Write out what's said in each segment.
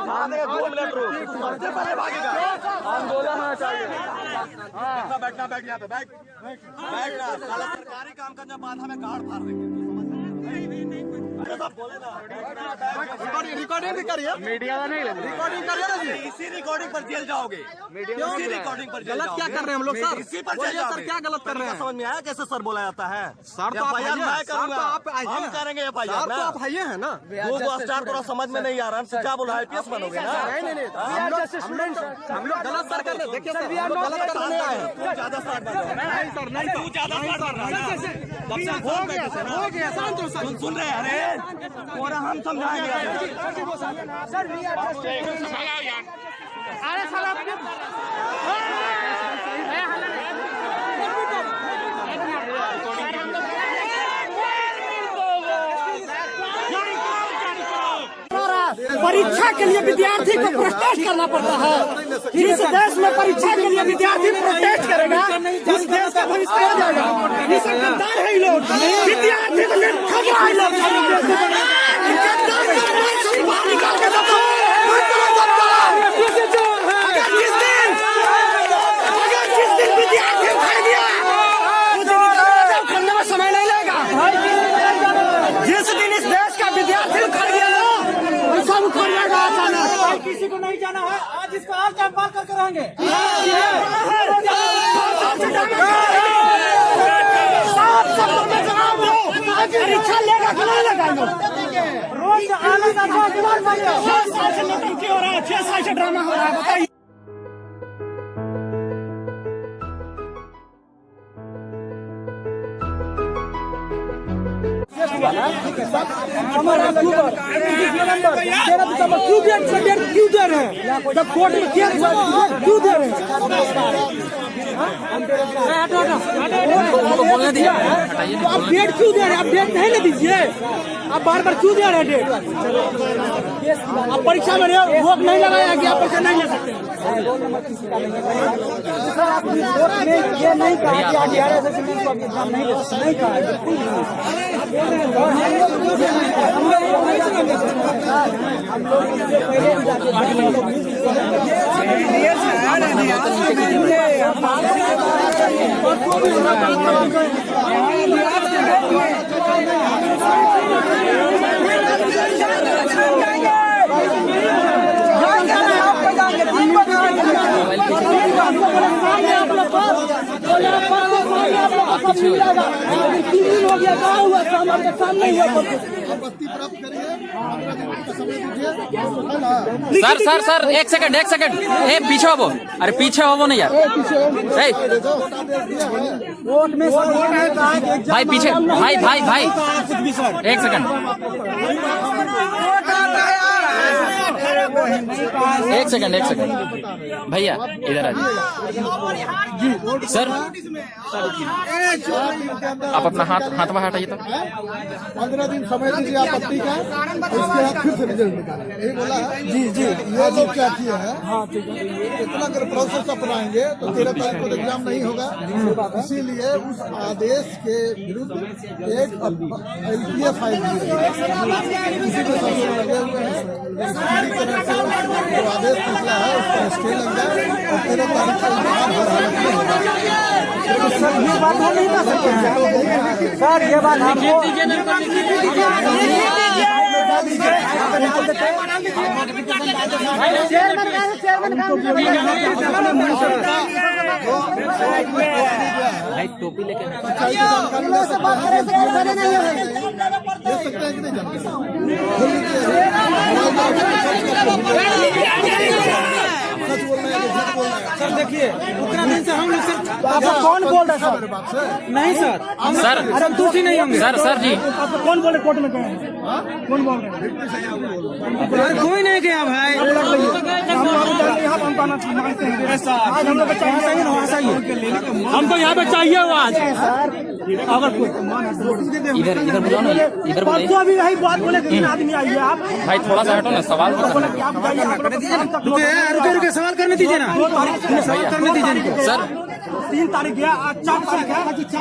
2 minute रुक, सबसे पहले भागेगा। आंदोलन होना चाहिए। बैठना यहाँ पे, बैठना। साला सरकारी काम करने के बाद हमें गाड़ फाड़ देंगे। रिकॉर्डिंग भी करिए, मीडिया नहीं रिकॉर्डिंग करिए ना जी। इसी रिकॉर्डिंग पर जेल जाओगे। इसी रिकॉर्डिंग पर गलत क्या कर रहे हैं हम लोग सर? इसी पर जेल जाओगे। क्या गलत कर रहे हैं? समझ में आया कैसे सर बोला जाता है? सर तो मैं करूंगा, हम करेंगे FIR ना। आप आइए है ना, वो स्टार थोड़ा समझ में नहीं आ रहा। क्या बोला IPS बनोगे ना? नहीं, हम लोग गलत सर कर रहे। देखिए सर, हम लोग गलत कर रहे हैं। तू ज्यादा सर नहीं सर, नहीं तू ज्यादा सर हो गया शांत हो सर। सुन रहे हैं? अरे और हम समझाएंगे सर। अरे साला परीक्षा के लिए विद्यार्थी को प्रोटेस्ट करना पड़ता है। जिस देश में परीक्षा के लिए विद्यार्थी प्रोटेस्ट करेगा उस देश का भविष्य हो जाएगा। ये सब गद्दार है लोग, विद्यार्थी को खबरा है लोग। जिस दिन विद्यार्थी उठा दिया उठने में समय नहीं लगेगा। जिस दिन इस देश का विद्यार्थी उखड़ गया सब उखड़ जाएगा अचानक। किसी को नहीं जाना है, आज इसका आज चंपाल करके रहेंगे। परीक्षा लेगा कि नहीं लगाएंगे? रोज आना था 6 साल से नौटंकी हो रहा है, 6 साल से ड्रामा हो रहा है। बताइए हमारा क्यों दे रहे हैं? जब कोर्ट में केस हुआ क्यों दे रहे हैं? बोलने दीजिए। तो आप डेट क्यों दे रहे हैं? आप डेट नहीं ना दीजिए, आप बार बार क्यों दे रहे हैं डेट? आप परीक्षा में रोक नहीं लगाया गया, परीक्षा नहीं ले सकते। ये नहीं कहा कि आज 11 से एग्जाम नहीं कहा। सर एक सेकंड ए पीछे हो। अरे पीछे हो नहीं यार। भाई पीछे भाई एक सेकंड भैया इधर आ जाइए। सर आप अपना हाथ में हटाइए। तो 15 दिन समय दीजिए आपत्ति का, उसके बाद फिर से रिजल्ट निकालेंगे। यही बोला है जी। ये लोग क्या किया है, इतना अगर प्रोसेस अपनाएंगे तो 13 तारीख को एग्जाम नहीं होगा। इसीलिए उस आदेश के विरुद्ध एक LPA फाइल की है। इसी के साथ लगे हुए हैं। पूरी तरह से जो आदेश निकला है उसका स्टे लग जाए और 13 तारीख को एग्जाम हर हालत में होगा। सर ये बात हम नहीं कर सकते हैं सर। ये बात हम टोपी लेके सर देखिए उतना दिन से हम लोग सर आपको कौन बोल रहा है सर? नहीं सर अरे दूसरी नहीं होंगे सर जी आपको कौन बोल रहे कोर्ट में गए? कौन बोल रहे? कोई नहीं गया भाई। हम लोग चाहिए, हमको यहाँ पे चाहिए आज। अगर इधर बुलाओ ना, इधर परसों अभी यही बात बोले 3 आदमी आइए आप। भाई थोड़ा सा हटो ना, सवाल रुके सवाल करने दीजिए ना, सवाल करने दीजिए सर। 3 तारीख गया, आज 4 तारीख है,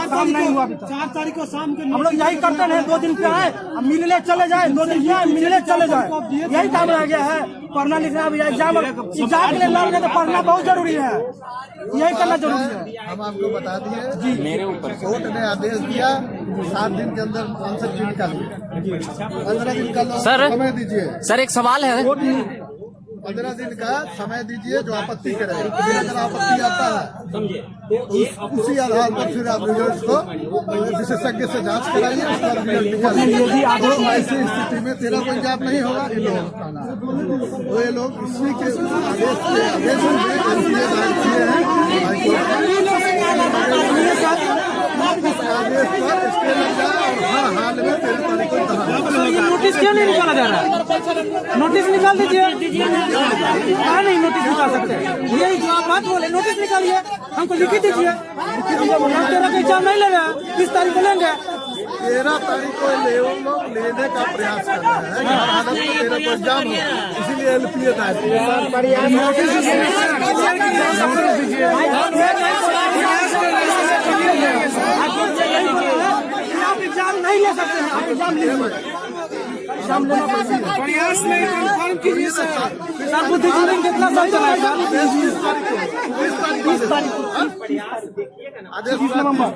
काम नहीं हुआ अभी तक। 4 तारीख को शाम के हम लोग यही करते हैं, 2 दिन पे आए मिलने चले जाए, 2 दिन पे आए मिलने चले जाए, यही काम रह गया है। पढ़ना लिखना भी एग्जाम के लिए लड़ गए तो पढ़ना बहुत जरूरी है, यही करना जरूरी है। हम आपको बता दिए जी, मेरे ऊपर कोर्ट ने आदेश दिया 7 दिन के अंदर आंसर की निकालिए, 15 दिन का समय दीजिए। सर एक सवाल है, 15 दिन का समय दीजिए, जो आपत्ति करे, फिर अगर आपत्ति आता है तो उसी आधार पर फिर आप रिजल्ट को विशेषज्ञ से जांच कराइए, उसका रिजल्ट निकालिए। ऐसी स्थिति में तेरा कोई एग्जाम नहीं होगा, ये लोग तो ये लोग इसी के आदेश में दायर किए हैं आदेश पर स्टे लग जाए और हर हाल में 13 तारीख को नोटिस क्यों नहीं निकाला जा रहा है? नोटिस निकाल दीजिए, कहाँ नहीं नोटिस निकाल सकते? यही जो आप बात बोले, नोटिस निकालिए, हमको लिखित दीजिए। 13 का एग्जाम नहीं ले रहे हैं, 20 तारीख को लेंगे। 13 तारीख को लोग लेने का प्रयास कर रहे हैं, हर हालत में 13 को एग्जाम हो, इसीलिए एलपीए दायर आप एग्जाम नहीं ले सकते हैं, आप एग्जाम लीजिए, एग्जाम लेना पड़ेगा। प्रयास नहीं कंफर्म कीजिए सर, बुद्धिजीवी कितना साल चला है? 20 तारीख को 30 नवंबर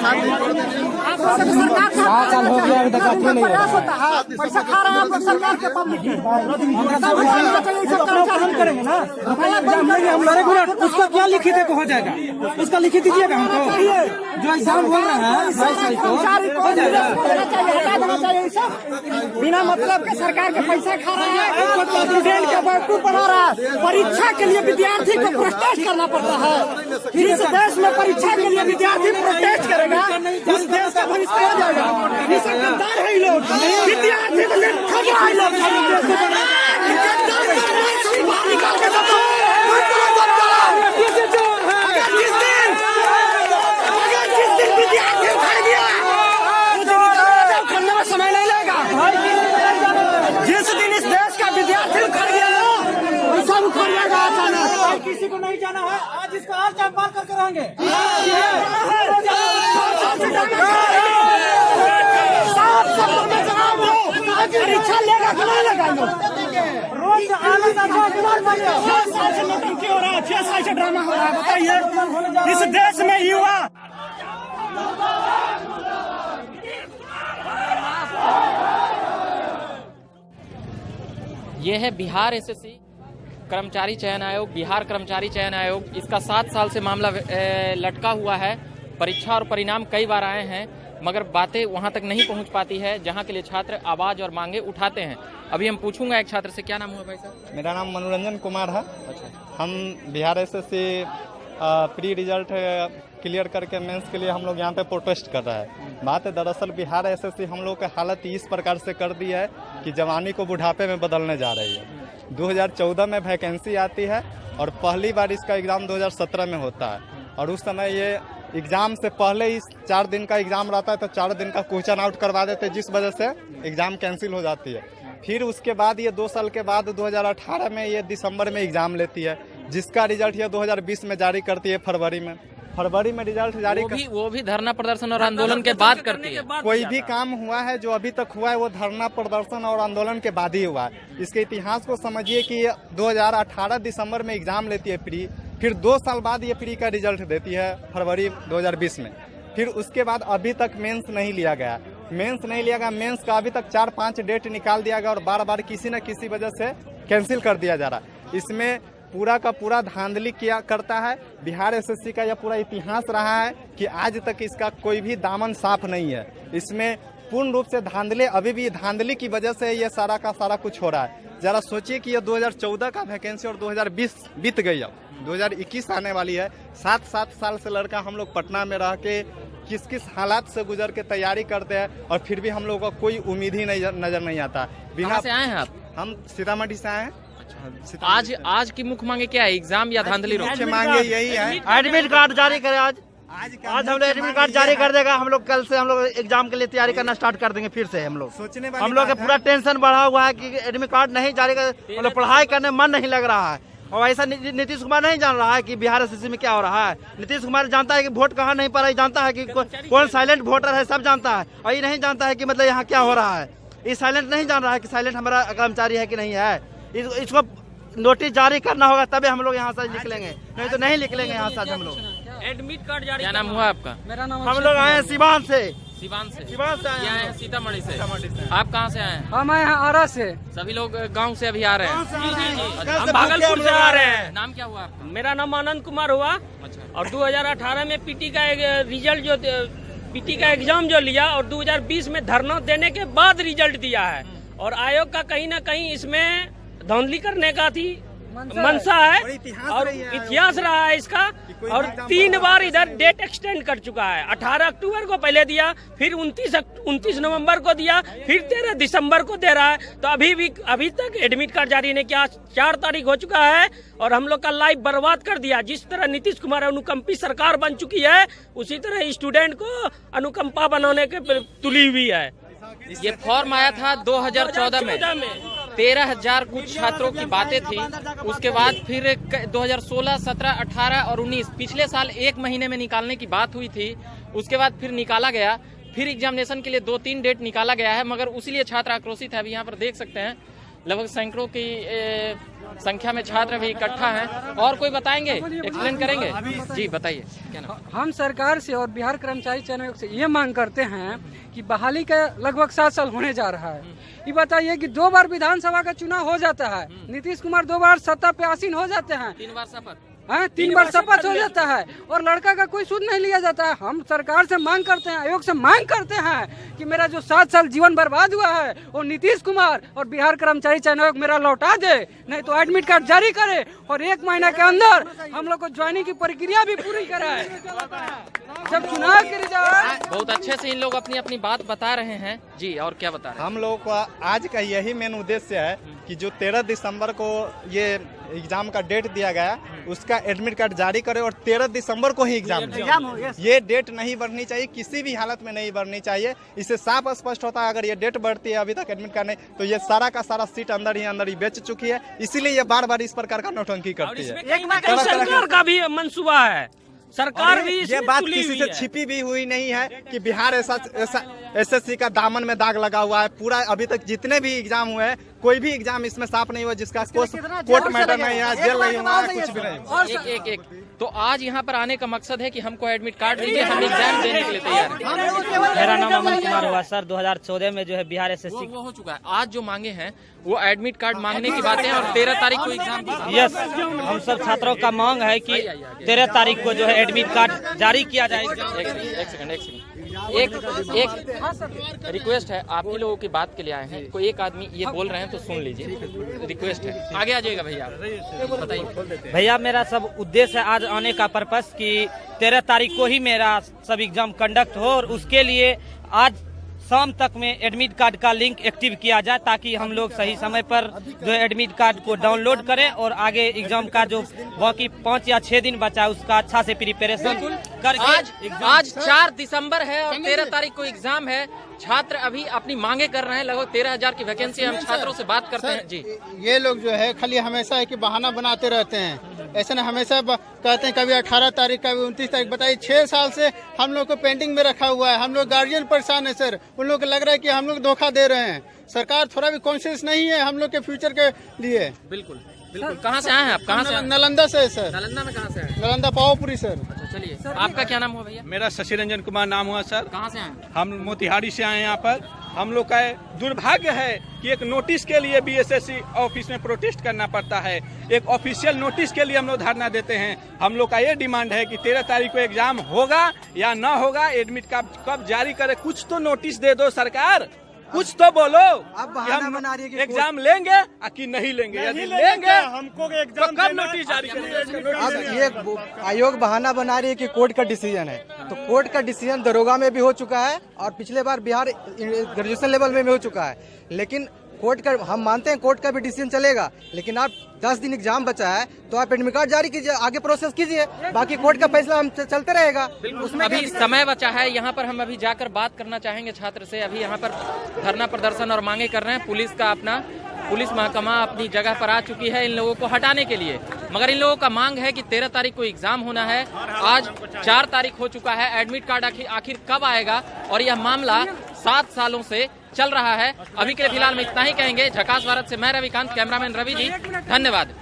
7 दिन छोड़ दीजिए। 7 साल हो गया अभी तक नहीं पैसा खा रहा है सरकार के पब्लिक के। हम करेंगे ना, हम लड़ेंगे, उसका क्या लिखित है हो जाएगा, उसका लिखित दीजिएगा हमको, जो एग्जाम बोल रहे हैं 22 तारीख को हो जाएगा। बिना मतलब के सरकार के पैसा खा रहा है, स्टूडेंट का बेवकूफ बना रहा है। परीक्षा के लिए विद्यार्थी को प्रोटेस्ट करना पड़ता है, इस देश में परीक्षा के लिए विद्यार्थी प्रोटेस्ट करेगा, इस देश का भविष्य हो जाएगा। ये सब गद्दार है लोग, विद्यार्थी को खबरा है लोग, जिस दिन विद्यार्थी उखड़ गया उखड़ने में समय नहीं लगेगा। जिस दिन इस देश का विद्यार्थी उखड़ गया वैसा उखड़ जाएगा अचानक। किसी को नहीं जाना है, आज इसका हाल चाल पार करके रहेंगे। परीक्षा लेगा कि नहीं लगाएंगे? रोज आनंद हो रहा है, 6 साल से ड्रामा हो रहा है। बताइए इस देश में युवा ये है बिहार एसएससी कर्मचारी चयन आयोग, बिहार कर्मचारी चयन आयोग। इसका 7 साल से मामला लटका हुआ है। परीक्षा और परिणाम कई बार आए हैं, मगर बातें वहां तक नहीं पहुंच पाती है जहां के लिए छात्र आवाज और मांगे उठाते हैं। अभी हम पूछूंगा एक छात्र से, क्या नाम हुआ भाई साहब? मेरा नाम मनोरंजन कुमार है। हम Bihar SSC pre result clear करके मेंस के लिए हम लोग यहाँ पे प्रोटेस्ट कर रहे हैं। बात है दरअसल बिहार एसएससी हम लोग की हालत इस प्रकार से कर दी है कि जवानी को बुढ़ापे में बदलने जा रही है। 2014 में वैकेंसी आती है और पहली बार इसका एग्ज़ाम 2017 में होता है, और उस समय ये एग्ज़ाम से पहले ही 4 दिन का एग्ज़ाम रहता है, तो 4 दिन का क्वेश्चन आउट करवा देते हैं, जिस वजह से एग्ज़ाम कैंसिल हो जाती है। फिर उसके बाद ये 2 साल के बाद 2018 में ये दिसंबर में एग्ज़ाम लेती है, जिसका रिजल्ट ये 2020 में जारी करती है, फरवरी में रिजल्ट जारी वो भी धरना प्रदर्शन और आंदोलन के बाद करती है। कोई भी काम हुआ है जो अभी तक हुआ है वो धरना प्रदर्शन और आंदोलन के बाद ही हुआ है। इसके इतिहास को समझिए कि 2018 दिसंबर में एग्जाम लेती है प्री, फिर 2 साल बाद ये प्री का रिजल्ट देती है फरवरी 2020 में। फिर उसके बाद अभी तक मेंस नहीं लिया गया। मेंस का अभी तक 4-5 डेट निकाल दिया गया और बार बार किसी न किसी वजह से कैंसिल कर दिया जा रहा है। इसमें पूरा का पूरा धांधली किया करता है। बिहार एसएससी का यह पूरा इतिहास रहा है कि आज तक इसका कोई भी दामन साफ नहीं है। इसमें पूर्ण रूप से धांधले, अभी भी धांधली की वजह से ये सारा का सारा कुछ हो रहा है। जरा सोचिए कि ये 2014 का वैकेंसी और 2020 बीत गई, अब 2021 आने वाली है। 7 साल से लड़का हम लोग पटना में रह के किस हालात से गुजर के तैयारी करते हैं, और फिर भी हम लोगों का कोई उम्मीद ही नजर नहीं आता। कहाँ से आए हैं आप? हम सीतामढ़ी से आए हैं। आज की मुख्य मांगे क्या है? एग्जाम या धांधली? मुख्य मांगे यही है, एडमिट कार्ड जारी करें। आज हम लोग एडमिट कार्ड जारी कर देगा। हम लोग कल से हम लोग एग्जाम के लिए तैयारी करना स्टार्ट कर देंगे। फिर से हम लोग का पूरा टेंशन बढ़ा हुआ है कि एडमिट कार्ड नहीं जारी कर, मतलब पढ़ाई करने मन नहीं लग रहा है। और ऐसा नीतीश कुमार नहीं जान रहा है कि बिहार एसएससी में क्या हो रहा है। नीतीश कुमार जानता है कि वोट कहाँ नहीं पड़ रहा है, जानता है कि कौन साइलेंट वोटर है, सब जानता है। और ये नहीं जानता है कि मतलब यहाँ क्या हो रहा है। ये साइलेंट नहीं जान रहा है कि साइलेंट हमारा कर्मचारी है कि नहीं है। इसको नोटिस जारी करना होगा तभी हम लोग यहाँ से निकलेंगे, नहीं तो नहीं निकलेंगे यहाँ से हम लोग। एडमिट कार्ड जारी। क्या नाम हुआ आपका? मेरा नाम हम लोग आए हैं सिवान से। सिवान से आए हैं, सीतामढ़ी से। आप कहाँ से आए हैं? हम आए हैं आरा से। सभी लोग गांव से अभी आ रहे हैं। हम भागलपुर से आ रहे हैं। नाम क्या हुआ आपका? मेरा नाम आनंद कुमार हुआ। अच्छा। और 2018 में पीटी का एक रिजल्ट जो पीटी का एग्जाम जो लिया और 2020 में धरना देने के बाद रिजल्ट दिया है। और आयोग का कहीं न कहीं इसमें धांधली करने का थी मंशा है और इतिहास रहा है इसका। और 3 बार इधर डेट एक्सटेंड कर चुका है। 18 अक्टूबर को पहले दिया, फिर 29 नवंबर को दिया, फिर 13 दिसंबर को दे रहा है। तो अभी तक एडमिट कार्ड जारी नहीं किया। 4 तारीख हो चुका है और हम लोग का लाइफ बर्बाद कर दिया। जिस तरह नीतीश कुमार अनुकंपी सरकार बन चुकी है, उसी तरह स्टूडेंट को अनुकंपा बनाने के तुली हुई है। ये फॉर्म आया था 2014 में 13,000 कुछ छात्रों की बातें थी। उसके बाद फिर 2016, 17, 18 और 19 पिछले साल 1 महीने में निकालने की बात हुई थी। उसके बाद फिर निकाला गया, फिर एग्जामिनेशन के लिए 2-3 डेट निकाला गया है, मगर उसीलिए छात्र आक्रोशित है। अभी यहाँ पर देख सकते हैं लगभग सैकड़ों की संख्या में छात्र भी इकट्ठा हैं। और कोई बताएंगे, एक्सप्लेन करेंगे? जी बताइए क्या नाम? हम सरकार से और बिहार कर्मचारी चयन आयोग से ये मांग करते हैं कि बहाली का लगभग 7 साल होने जा रहा है। ये बताइए कि 2 बार विधानसभा का चुनाव हो जाता है, नीतीश कुमार 2 बार सत्ता पे आसीन हो जाते हैं, 3 बार शपथ, 3 बार शपथ हो जाता है और लड़का का कोई सुध नहीं लिया जाता है। हम सरकार से मांग करते हैं, आयोग से मांग करते हैं कि मेरा जो 7 साल जीवन बर्बाद हुआ है वो नीतीश कुमार और बिहार कर्मचारी चयन आयोग मेरा लौटा दे, नहीं तो एडमिट कार्ड जारी करे और 1 महीना के अंदर हम लोग को ज्वाइनिंग की प्रक्रिया भी पूरी कराए। जब चुनाव के रिजल्ट। बहुत अच्छे से इन लोग अपनी अपनी बात बता रहे हैं। जी और क्या बता रहे हैं? हम लोगों का आज का यही मेन उद्देश्य है कि जो 13 दिसंबर को ये एग्जाम का डेट दिया गया उसका एडमिट कार्ड जारी करे और 13 दिसंबर को ही एग्जाम हो। ये डेट नहीं बढ़नी चाहिए, किसी भी हालत में नहीं बढ़नी चाहिए। इससे साफ स्पष्ट होता है अगर ये डेट बढ़ती है अभी तक एडमिट कार्ड नहीं, तो ये सारा का सारा सीट अंदर ही बेच चुकी है। इसीलिए ये बार बार इस प्रकार का नौटंकी करती है। सरकार का भी मंसूबा है, सरकार भी ये बात किसी से छिपी भी हुई नहीं है कि बिहार एसएससी का दामन में दाग लगा हुआ है। पूरा अभी तक जितने भी एग्जाम हुए हैं कोई भी एग्जाम इसमें साफ नहीं हुआ जिसका कोर्ट मैटर नहीं है, जेल नहीं हुआ है, कुछ भी नहीं। एक तो आज यहाँ पर आने का मकसद है कि हमको एडमिट कार्ड दीजिए, हम एग्जाम देने के लिए तैयार हैं। मेरा नाम अमन कुमार हुआ सर। 2014 में जो है बिहार एसएससी वो हो चुका है। आज जो मांगे हैं वो एडमिट कार्ड मांगने की बातें हैं और 13 तारीख को एग्जाम दी। यस, हम सब छात्रों का मांग है कि 13 तारीख को जो है एडमिट कार्ड जारी किया जाएगा। एक सेकंड एक रिक्वेस्ट है, आप ही लोगों की बात के लिए आए हैं। कोई एक आदमी ये बोल रहे हैं तो सुन लीजिए, रिक्वेस्ट है। आगे आ जाइएगा भैया, बताइए। भैया मेरा सब उद्देश्य है आज आने का पर्पस कि 13 तारीख को ही मेरा सब एग्जाम कंडक्ट हो और उसके लिए आज शाम तक में एडमिट कार्ड का लिंक एक्टिव किया जाए ताकि हम लोग सही समय पर जो एडमिट कार्ड को डाउनलोड करें और आगे एग्जाम का जो बाकी 5 या 6 दिन बचा है उसका अच्छा से प्रिपरेशन करके। आज 4 दिसंबर है और 13 तारीख को एग्जाम है। छात्र अभी अपनी मांगे कर रहे हैं। लगभग 13,000 की वैकेंसी। हम छात्रों से बात करते हैं। जी ये लोग जो है खाली हमेशा है कि बहाना बनाते रहते हैं, ऐसे ना हमेशा कहते हैं कभी 18 तारीख कभी 29 तारीख। बताइए 6 साल से हम लोग को पेंडिंग में रखा हुआ है। हम लोग गार्जियन परेशान है सर, उन लोग को लग रहा है कि हम लोग धोखा दे रहे हैं। सरकार थोड़ा भी कॉन्शियस नहीं है हम लोग के फ्यूचर के लिए। बिल्कुल। कहाँ से आए हैं आप? कहाँ से? नालंदा से सर। नालंदा में कहाँ से आए? नालंदा पावापुरी सर। चलिए, आपका क्या नाम हुआ भैया? मेरा शशि रंजन कुमार नाम हुआ सर। कहाँ से आए? हम मोतिहारी से आए यहाँ पर। हम लोग का दुर्भाग्य है कि एक नोटिस के लिए बीएसएससी ऑफिस में प्रोटेस्ट करना पड़ता है। एक ऑफिशियल नोटिस के लिए हम लोग धरना देते हैं। हम लोग का ये डिमांड है कि 13 तारीख को एग्जाम होगा या ना होगा, एडमिट कार्ड कब जारी करे, कुछ तो नोटिस दे दो सरकार, कुछ तो बोलो। अब बहाना बना रही है कि एग्जाम लेंगे कि नहीं लेंगे। यदि लेंगे हमको तो कब नोटिस जारी करेंगे? अब ये आयोग बहाना बना रही है कि कोर्ट का डिसीजन है, तो कोर्ट का डिसीजन दरोगा में भी हो चुका है और पिछले बार बिहार ग्रेजुएशन लेवल में भी हो चुका है। लेकिन कोर्ट का हम मानते हैं कोर्ट का भी डिसीजन चलेगा, लेकिन आप 10 दिन एग्जाम बचा है तो आप एडमिट कार्ड जारी कीजिए, आगे प्रोसेस कीजिए, बाकी कोर्ट का फैसला हम चलते रहेगा। उसमें अभी समय बचा है। यहाँ पर हम अभी जाकर बात करना चाहेंगे छात्र से। अभी यहाँ पर धरना प्रदर्शन और मांगे कर रहे हैं। पुलिस महकमा अपनी जगह पर आ चुकी है इन लोगों को हटाने के लिए। मगर इन लोगों का मांग है कि 13 तारीख को एग्जाम होना है। आज 4 तारीख हो चुका है। एडमिट कार्ड आखिर कब आएगा? और यह मामला 7 सालों से चल रहा है। अभी के लिए फिलहाल में इतना ही कहेंगे। झकास भारत से मैं रविकांत, कैमरामैन रवि जी, धन्यवाद।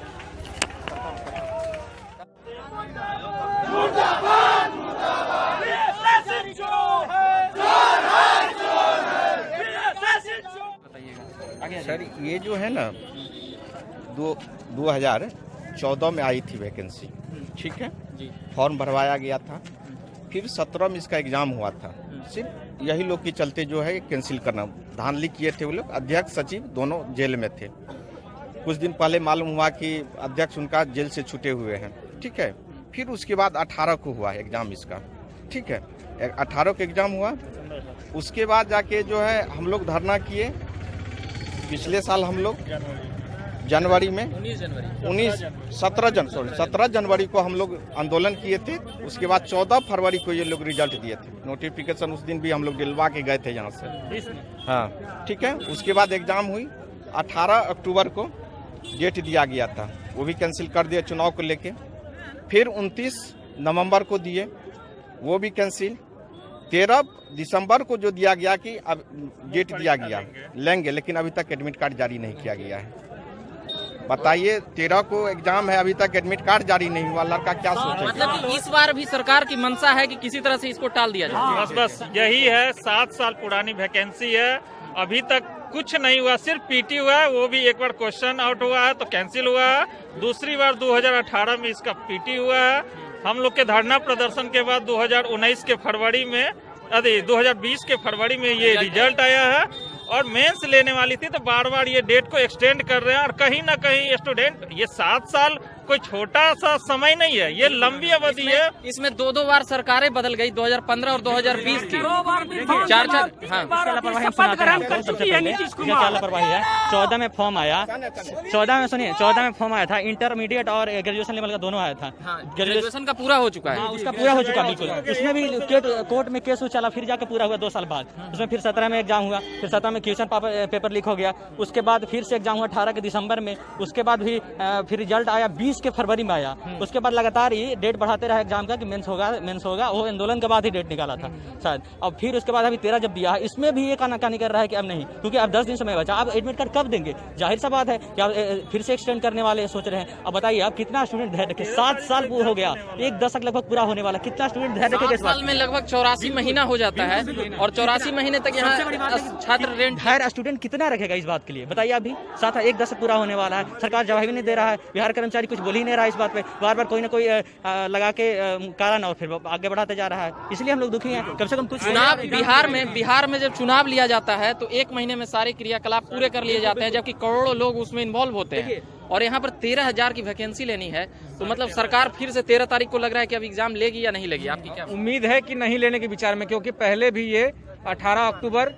सर ये जो है ना 2014 में आई थी वैकेंसी, ठीक है, फॉर्म भरवाया गया था, फिर 17 में इसका एग्जाम हुआ था। सिर्फ यही लोग के चलते जो है कैंसिल करना, धांधली किए थे वो लोग। अध्यक्ष सचिव दोनों जेल में थे। कुछ दिन पहले मालूम हुआ कि अध्यक्ष उनका जेल से छूटे हुए हैं, ठीक है। फिर उसके बाद 18 को हुआ एग्जाम इसका, ठीक है, 18 को एग्जाम हुआ। उसके बाद जाके जो है हम लोग धरना किए। पिछले साल हम लोग जनवरी में 17 जनवरी को हम लोग आंदोलन किए थे। उसके बाद 14 फरवरी को ये लोग रिजल्ट दिए थे। नोटिफिकेशन उस दिन भी हम लोग दिलवा के गए थे यहाँ से, हाँ, ठीक है। उसके बाद एग्जाम हुई। 18 अक्टूबर को डेट दिया गया था, वो भी कैंसिल कर दिया चुनाव को लेके। फिर 29 नवंबर को दिए, वो भी कैंसिल। 13 दिसंबर को जो दिया गया कि अब डेट दिया गया लेंगे, लेकिन अभी तक एडमिट कार्ड जारी नहीं किया गया है। बताइए, 13 को एग्जाम है, अभी तक एडमिट कार्ड जारी नहीं हुआ। लड़का क्या सोचेगा? मतलब कि इस बार भी सरकार की मंशा है कि किसी तरह से इसको टाल दिया जाए। बस यही है। 7 साल पुरानी वैकेंसी है, अभी तक कुछ नहीं हुआ। सिर्फ पीटी हुआ है, वो भी एक बार क्वेश्चन आउट हुआ है तो कैंसिल हुआ है। दूसरी बार 2018 में इसका पीटी हुआ है। हम लोग के धरना प्रदर्शन के बाद 2019 के फरवरी में 2020 के फरवरी में ये रिजल्ट आया है और मेंस लेने वाली थी, तो बार बार ये डेट को एक्सटेंड कर रहे हैं। और कहीं ना कहीं स्टूडेंट, ये 7 साल कोई छोटा सा समय नहीं है, ये लंबी अवधि है। इसमें 2 बार सरकारें बदल गई, 2015 और 2020 की। 4 क्या लापरवाही है। 14 में फॉर्म आया, 14 में फॉर्म आया था। इंटरमीडिएट और ग्रेजुएशन लेवल का दोनों आया था। ग्रेजुएशन का पूरा हो चुका है। उसका पूरा हो चुका बिल्कुल। उसमें भी कोर्ट में केस चला, फिर जाके पूरा हुआ 2 साल बाद। उसमें फिर 17 में एग्जाम हुआ, फिर 17 में क्वेश्चन पेपर लीक हो गया। उसके बाद फिर से एग्जाम हुआ 18 के दिसंबर में। उसके बाद भी फिर रिजल्ट आया 20 के फरवरी में आया। उसके बाद लगातार ही डेट बढ़ाते रहे एग्जाम का कि मेंस होगा। वो आंदोलन के बाद ही डेट निकाला था शायद। अब फिर उसके बाद अभी 13 जब दिया है, इसमें भी ये कानाकानी कर रहा है कि अब नहीं, क्योंकि अब 10 दिन समय बचा। अब एडमिट कार्ड कब देंगे? जाहिर सा बात है कि आप फिर से एक्सटेंड करने वाले सोच रहे हैं। अब बताइए, अब कितना स्टूडेंट धैर्य रखे? 7 साल हो गया, 1 दशक लगभग पूरा होने वाला। कितना स्टूडेंट धैर्य रखेगा? 7 साल में लगभग 84 महीना हो जाता है और 84 महीने तक यहाँ छात्र धैर्य स्टूडेंट कितना रखेगा इस बात के लिए? बताइए। अभी 1 दशक पूरा होने वाला है, सरकार जवाब भी नहीं दे रहा है। बिहार कर्मचारी कुछ बोल ही नहीं रहा है इस बात पे। बार बार कोई ना कोई लगा के कारण और फिर आगे बढ़ाते जा रहा है। इसलिए हम लोग दुखी हैं। कम से कम कुछ चुनाव बिहार में जब चुनाव लिया जाता है तो 1 महीने में सारे क्रियाकलाप पूरे कर लिए जाते हैं, जबकि करोड़ों लोग उसमें इन्वॉल्व होते हैं। और यहाँ पर 13,000 की वैकेंसी लेनी है, तो मतलब सरकार फिर से 13 तारीख को लग रहा है कि अब एग्जाम लेगी या नहीं लेगी? आपकी क्या उम्मीद है कि नहीं लेने के विचार में, क्योंकि पहले भी ये 18 अक्टूबर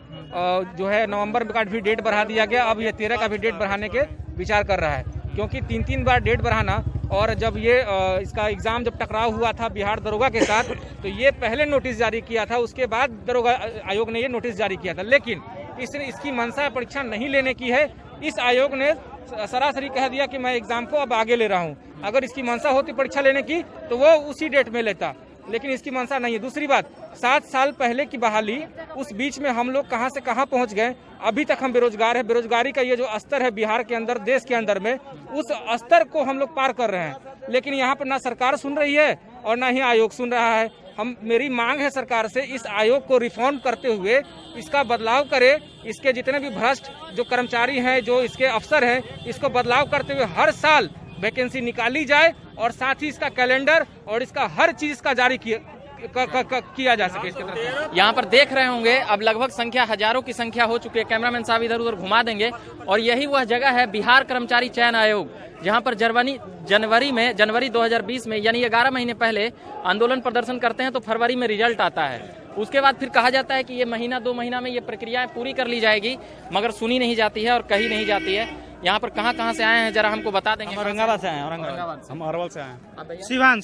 जो है नवंबर का भी डेट बढ़ा दिया गया। अब ये 13 का भी डेट बढ़ाने के विचार कर रहा है, क्योंकि 3 बार डेट बढ़ाना। और जब ये इसका एग्जाम जब टकराव हुआ था बिहार दरोगा के साथ, तो ये पहले नोटिस जारी किया था, उसके बाद दरोगा आयोग ने ये नोटिस जारी किया था। लेकिन इसकी मंशा परीक्षा नहीं लेने की है। इस आयोग ने सरासरी कह दिया कि मैं एग्जाम को अब आगे ले रहा हूँ। अगर इसकी मंशा होती परीक्षा लेने की तो वो उसी डेट में लेता, लेकिन इसकी मंशा नहीं है। दूसरी बात, 7 साल पहले की बहाली, उस बीच में हम लोग कहां से कहां पहुंच गए। अभी तक हम बेरोजगार है। बेरोजगारी का ये जो स्तर है बिहार के अंदर, देश के अंदर में, उस स्तर को हम लोग पार कर रहे हैं। लेकिन यहाँ पर ना सरकार सुन रही है और ना ही आयोग सुन रहा है। मेरी मांग है सरकार से, इस आयोग को रिफॉर्म करते हुए इसका बदलाव करे। इसके जितने भी भ्रष्ट जो कर्मचारी हैं, जो इसके अफसर हैं, इसको बदलाव करते हुए हर साल वैकेंसी निकाली जाए और साथ ही इसका कैलेंडर और इसका हर चीज का जारी किया जा सके। इसके तरफ यहाँ पर देख रहे होंगे, अब लगभग संख्या हजारों की संख्या हो चुकी है। कैमरामैन साहब इधर उधर घुमा देंगे। और यही वह जगह है बिहार कर्मचारी चयन आयोग, जहाँ पर जनवरी 2020 में, यानी 11 महीने पहले आंदोलन प्रदर्शन करते हैं तो फरवरी में रिजल्ट आता है। उसके बाद फिर कहा जाता है कि ये 1-2 महीना में ये प्रक्रियाएं पूरी कर ली जाएगी, मगर सुनी नहीं जाती है और कही नहीं जाती है। यहाँ पर कहाँ से आए हैं जरा हमको बता देंगे? औरंगाबाद से आए हैं। औरंगाबाद हम अरवल से आए हैं। सिवान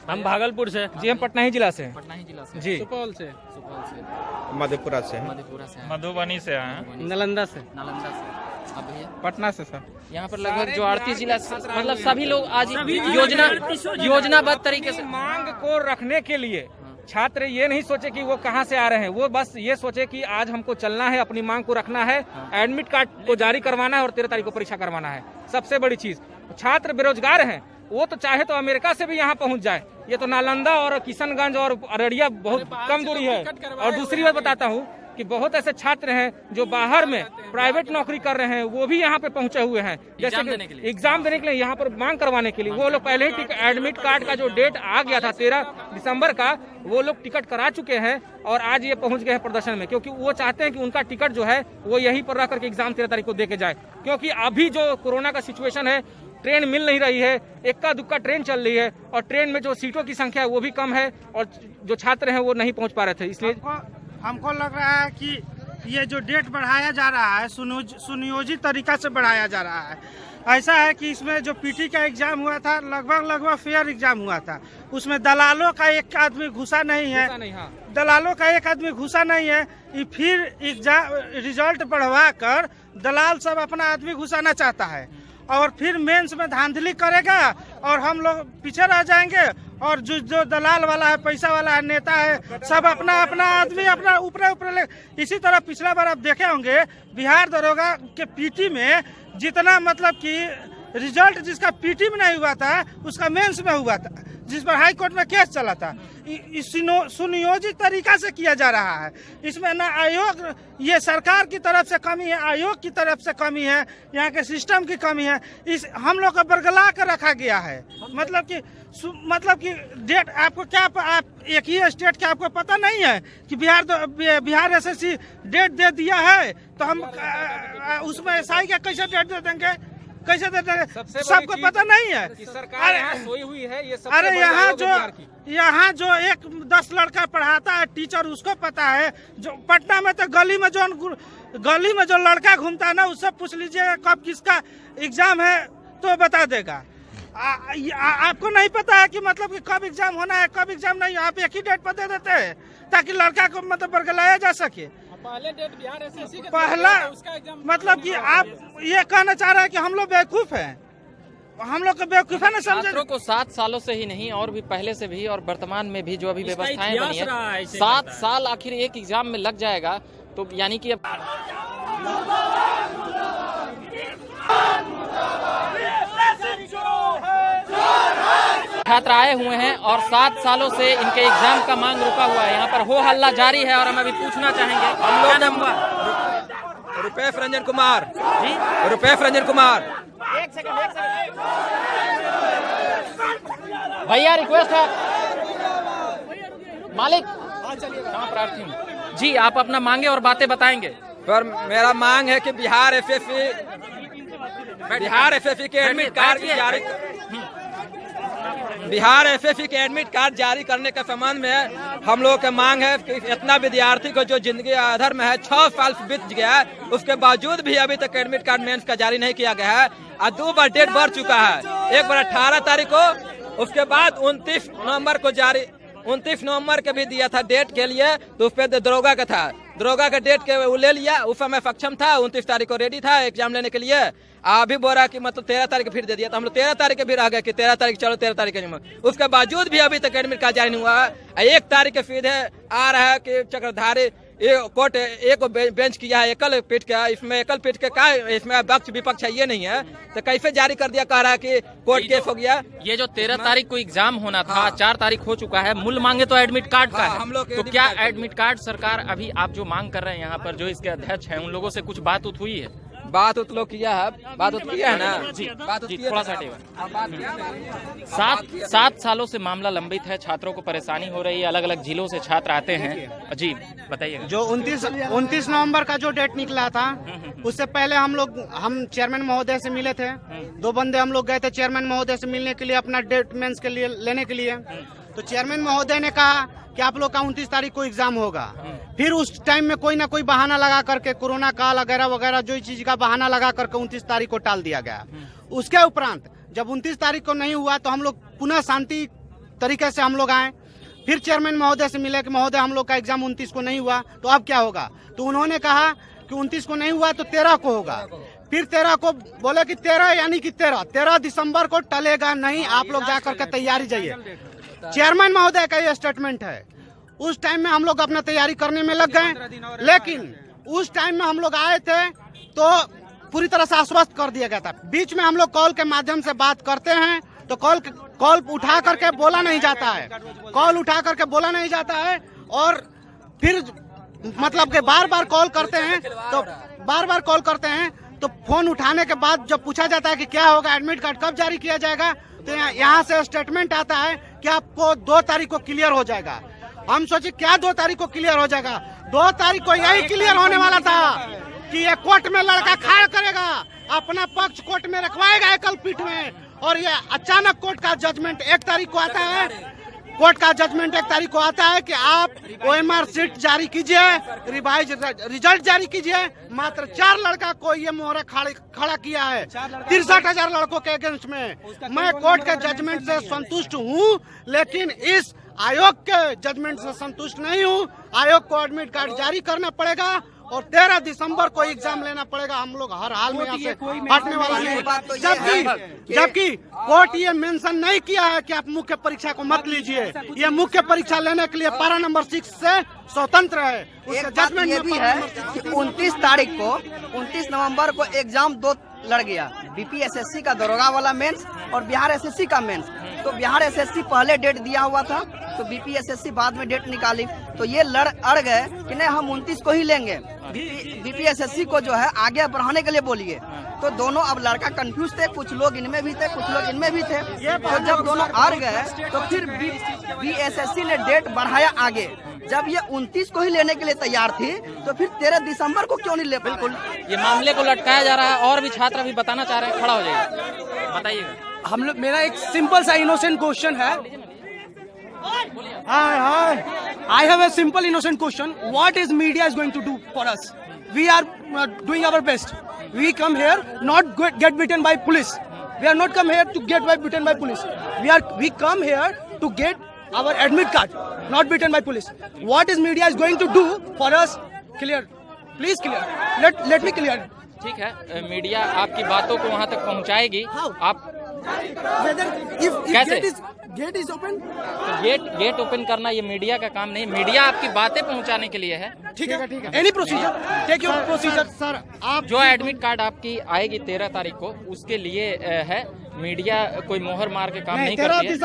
हम भागलपुर से। जी, हम पटना ही जिला से। जी, सुपौल से। मधेपुरा से। मधुबनी से आए हैं। नालंदा से। आप भैया? पटना से सर। यहाँ पर लगभग जो 38 जिला मतलब सभी लोग आज योजनाबद्ध तरीके से मांग को रखने के लिए छात्र ये नहीं सोचे कि वो कहाँ से आ रहे हैं, वो बस ये सोचे कि आज हमको चलना है, अपनी मांग को रखना है, एडमिट कार्ड को जारी करवाना है और 13 तारीख को परीक्षा करवाना है। सबसे बड़ी चीज, छात्र बेरोजगार हैं, वो तो चाहे तो अमेरिका से भी यहाँ पहुँच जाए, ये तो नालंदा और किशनगंज और अररिया बहुत कम दूरी है। और दूसरी बात बताता हूँ कि बहुत ऐसे छात्र हैं जो बाहर में प्राइवेट नौकरी कर रहे हैं, वो भी यहाँ पे पहुंचे हुए हैं, जैसे कि एग्जाम देने के लिए यहाँ पर मांग करवाने के लिए। वो लोग पहले ही एडमिट कार्ड का जो डेट आ गया था 13 दिसंबर का, वो लोग टिकट करा चुके हैं और आज ये पहुंच गए हैं प्रदर्शन में, क्योंकि वो चाहते हैं कि उनका टिकट जो है वो यहीं पर रह करके एग्जाम 13 तारीख को दे के जाए। क्योंकि अभी जो कोरोना का सिचुएशन है, ट्रेन मिल नहीं रही है, इक्का दुक्का ट्रेन चल रही है और ट्रेन में जो सीटों की संख्या है वो भी कम है और जो छात्र हैं वो नहीं पहुंच पा रहे थे। इसलिए हमको लग रहा है कि ये जो डेट बढ़ाया जा रहा है सुनियोजित तरीका से बढ़ाया जा रहा है। ऐसा है कि इसमें जो पीटी का एग्जाम हुआ था लगभग फेयर एग्जाम हुआ था, उसमें दलालों का एक आदमी घुसा नहीं है, दलालों का एक आदमी घुसा नहीं है। फिर एग्जाम रिजल्ट बढ़वा कर दलाल सब अपना आदमी घुसाना चाहता है और फिर मेंस में धांधली करेगा और हम लोग पीछे रह जाएंगे और जो दलाल वाला है, पैसा वाला है, नेता है, सब अपना आदमी अपना ऊपर ले। इसी तरह पिछला बार आप देखे होंगे बिहार दरोगा के पीटी में जितना मतलब कि रिजल्ट जिसका पीटी में नहीं हुआ था उसका मेंस में हुआ था, जिस पर हाई कोर्ट में केस चला था। सुनियोजित तरीका से किया जा रहा है। इसमें ना आयोग, ये सरकार की तरफ से कमी है, आयोग की तरफ से कमी है, यहाँ के सिस्टम की कमी है। इस हम लोग को बरगला कर रखा गया है। मतलब कि डेट आपको क्या, आप एक ही स्टेट के आपको पता नहीं है कि बिहार एसएससी डेट दे दिया है तो हम उसमें एसआई का कैसे डेट दे देंगे, कैसे दे देंगे? सबको पता नहीं है कि सरकार यहाँ सोई हुई है। ये अरे यहाँ जो एक 10 लड़का पढ़ाता है टीचर, उसको पता है। जो पटना में तो गली में जो लड़का घूमता है ना, उससे पूछ लीजिए कब किसका एग्जाम है तो बता देगा। आपको नहीं पता है कि मतलब कि कब एग्जाम होना है कब एग्जाम नहीं। आप एक ही डेट पर दे देते हैं ताकि लड़का को मतलब बरगलाया जा सके। पहले डेट बिहार एसएससी का पहला मतलब कि आप ये कहना चाह रहे हैं कि हम लोग बेवकूफ हैं, हम लोग को बेवकूफ है ना समझे। छात्रों को 7 सालों से ही नहीं और भी पहले से भी और वर्तमान में भी जो अभी व्यवस्थाएं बनी है, 7 साल आखिर एक एग्जाम में लग जाएगा, तो यानी कि अब छात्र आए हुए हैं और 7 सालों से इनके एग्जाम का मांग रुका हुआ है। यहाँ पर हो हल्ला जारी है और हम अभी पूछना चाहेंगे, हम लोग नाम हुआ? रुपेश रंजन कुमार जी, रुपेश रंजन कुमार। एक सेकंड भैया, रिक्वेस्ट है मालिक, कहाँ प्रार्थी हूँ जी, आप अपना मांगे और बातें बताएंगे। पर मेरा मांग है कि बिहार एसएससी के एडमिट कार्ड के एडमिट कार्ड जारी करने के संबंध में हम लोगों की मांग है कि इतना विद्यार्थी को जो जिंदगी अधर में है, 6 साल बीत गया है, उसके बावजूद भी अभी तक एडमिट कार्ड मेंस का जारी नहीं किया गया है और 2 बार डेट बढ़ चुका है। एक बार 18 तारीख को, उसके बाद 29 नवंबर को जारी, 29 नवंबर के भी दिया था डेट के लिए, तो उस पर दरोगा का था, दरोगा का डेट के वो ले लिया, उस समय सक्षम था, 29 तारीख को रेडी था एग्जाम लेने के लिए। अभी बोल रहा कि मतलब 13 तारीख फिर दे दिया, तो हम लोग 13 तारीख के भी रह गए कि 13 तारीख चलो 13 तारीख के, उसके बावजूद भी अभी तक एडमिट कार्ड जारी नहीं हुआ है। 1 तारीख के सीधे आ रहा है कि चक्रधारी कोर्ट एक बेंच किया है एकल पीठ का, इसमें एकल पीठ के का इसमें पक्ष विपक्ष है ये नहीं है, तो कैसे जारी कर दिया, कह रहा है कि कोर्ट केस हो गया। ये जो 13 तारीख को एग्जाम होना था, 4 तारीख हो चुका है, मूल मांगे तो एडमिट कार्ड का है। हम लोग तो क्या एडमिट कार्ड सरकार अभी आप जो मांग कर रहे हैं यहाँ पर जो इसके अध्यक्ष हैं उन लोगों से कुछ बात उत हुई है? बात उत लोग किया है, बात उत किया है ना जी, थोड़ा सा 7 सालों से मामला लंबित है, छात्रों को परेशानी हो रही है, अलग अलग जिलों से छात्र आते हैं। जी बताइए। जो 29 नवंबर का जो डेट निकला था, उससे पहले हम चेयरमैन महोदय से मिले थे, 2 बंदे हम लोग गए थे चेयरमैन महोदय से मिलने के लिए, अपना डेट मेंस के लिए लेने के लिए। तो चेयरमैन महोदय ने कहा कि आप लोग का 29 तारीख को एग्जाम होगा। फिर उस टाइम में कोई ना कोई बहाना लगा करके, कोरोना काल वगैरह वगैरह जो चीज का बहाना लगा करके 29 तारीख को टाल दिया गया। उसके उपरांत जब 29 तारीख को नहीं हुआ तो हम लोग पुनः शांति तरीके से हम लोग आए, फिर चेयरमैन महोदय से मिले कि महोदय हम लोग का एग्जाम 29 को नहीं हुआ, तो अब क्या होगा? तो उन्होंने कहा कि 29 को नहीं हुआ तो 13 को होगा। फिर 13 को बोले कि 13 यानी कि 13 दिसंबर को टलेगा नहीं, आप लोग जाकर के तैयारी जाइए। चेयरमैन महोदय का ये स्टेटमेंट है। उस टाइम में हम लोग अपना तैयारी करने में लग गए, लेकिन उस टाइम में हम लोग आए थे तो पूरी तरह से आश्वस्त कर दिया गया था। बीच में हम लोग कॉल के माध्यम से बात करते हैं तो कॉल उठा करके बोला नहीं जाता है, कॉल उठा करके बोला नहीं जाता है, और फिर मतलब के बार बार कॉल करते हैं तो फोन उठाने के बाद जब पूछा जाता है कि क्या होगा, एडमिट कार्ड कब जारी किया जाएगा, तो यहाँ से स्टेटमेंट आता है कि आपको 2 तारीख को क्लियर हो जाएगा। हम सोचे क्या 2 तारीख को क्लियर हो जाएगा? 2 तारीख को यही क्लियर होने वाला था कि ये कोर्ट में लड़का खाया करेगा, अपना पक्ष कोर्ट में रखवाएगा एकल पीठ में, और ये अचानक कोर्ट का जजमेंट 1 तारीख को आता है। कोर्ट का जजमेंट 1 तारीख को आता है कि आप OMR सीट जारी कीजिए, रिवाइज रिजल्ट जारी कीजिए। मात्र 4 लड़का को ये मोहरा खड़ा किया है 63,000 लड़कों के अगेंस्ट में। मैं कोर्ट के जजमेंट से संतुष्ट हूँ, लेकिन इस आयोग के जजमेंट से संतुष्ट नहीं हूँ। आयोग को एडमिट कार्ड जारी करना पड़ेगा और 13 दिसंबर को एग्जाम लेना पड़ेगा। हम लोग हर हाल में यहाँ से हटने वाला नहीं। जबकि कोर्ट ये मेंशन नहीं किया है कि आप मुख्य परीक्षा को मत लीजिए। ये मुख्य परीक्षा लेने के लिए पारा नंबर 6 से स्वतंत्र है। उसका जजमेंट ये भी है कि 29 नवंबर को एग्जाम 2 लड़ गया, BPSSC का दरोगा वाला मेंस और बिहार SSC का मेंस। तो बिहार SSC पहले डेट दिया हुआ था, तो BPSSC बाद में डेट निकाली, तो ये अड़ गए कि नहीं हम 29 को ही लेंगे। BPSSC को जो है आगे बढ़ाने के लिए बोलिए। तो दोनों अब लड़का कंफ्यूज थे, कुछ लोग इनमें भी थे, कुछ लोग इनमें भी थे। तो जब दोनों अड़ गए तो फिर BPSSC ने डेट बढ़ाया आगे। जब ये 29 को ही लेने के लिए तैयार थी तो फिर 13 दिसंबर को क्यों नहीं ले? बिल्कुल ये मामले को लटकाया जा रहा है और भी छात्र अभी बताना चाह रहे हैं, खड़ा हो जाइए, बताइएगा। हम लोग, मेरा एक सिंपल सा इनोसेंट क्वेश्चन है। I have a simple innocent question. What is media is going to do for us? We are doing our best. We come here not get beaten by police. We are not come here to get beaten by police. We come here to get our admit card, not beaten by police. What is media is going to do for us? Clear, please clear. Let me clear. ठीक है, media आपकी बातों को वहाँ तक पहुँचाएगी। आप कैसे? Gate is open. तो गेट ओपन करना ये मीडिया का काम नहीं, मीडिया आपकी बातें पहुंचाने के लिए है। ठीक है। Any procedure, take your procedure. Sir आप जो एडमिट कार्ड आपकी आएगी 13 तारीख को, उसके लिए है। मीडिया कोई मोहर मार के काम नहीं करती है।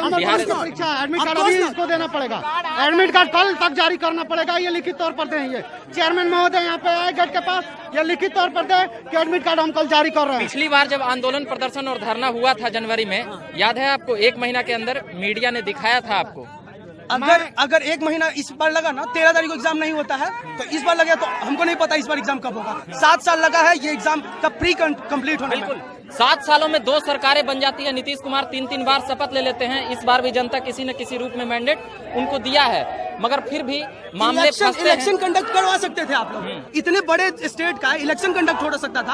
परीक्षा एडमिट कार्ड अभी इसको देना पड़ेगा। एडमिट कार्ड कल तक जारी करना पड़ेगा। ये लिखित तौर पर देंगे। चेयरमैन महोदय यहाँ पे आए गेट के पास, ये लिखित तौर पर दे कि एडमिट कार्ड हम कल जारी कर रहे हैं। पिछली बार जब आंदोलन प्रदर्शन और धरना हुआ था जनवरी में, याद है आपको? 1 महीना के अंदर मीडिया ने दिखाया था आपको। अगर 1 महीना इस बार लगा ना, 13 तारीख को एग्जाम नहीं होता है तो इस बार लगा, तो हमको नहीं पता इस बार एग्जाम कब होगा। 7 साल लगा है ये एग्जाम का प्री कंप्लीट होने में। 7 सालों में 2 सरकारें बन जाती है। नीतीश कुमार 3 बार शपथ ले लेते हैं। इस बार भी जनता किसी न किसी रूप में मैंडेट उनको दिया है, मगर फिर भी मामले फंसते हैं। इलेक्शन कंडक्ट करवा सकते थे आप लोग। इतने बड़े स्टेट का इलेक्शन कंडक्ट हो सकता था,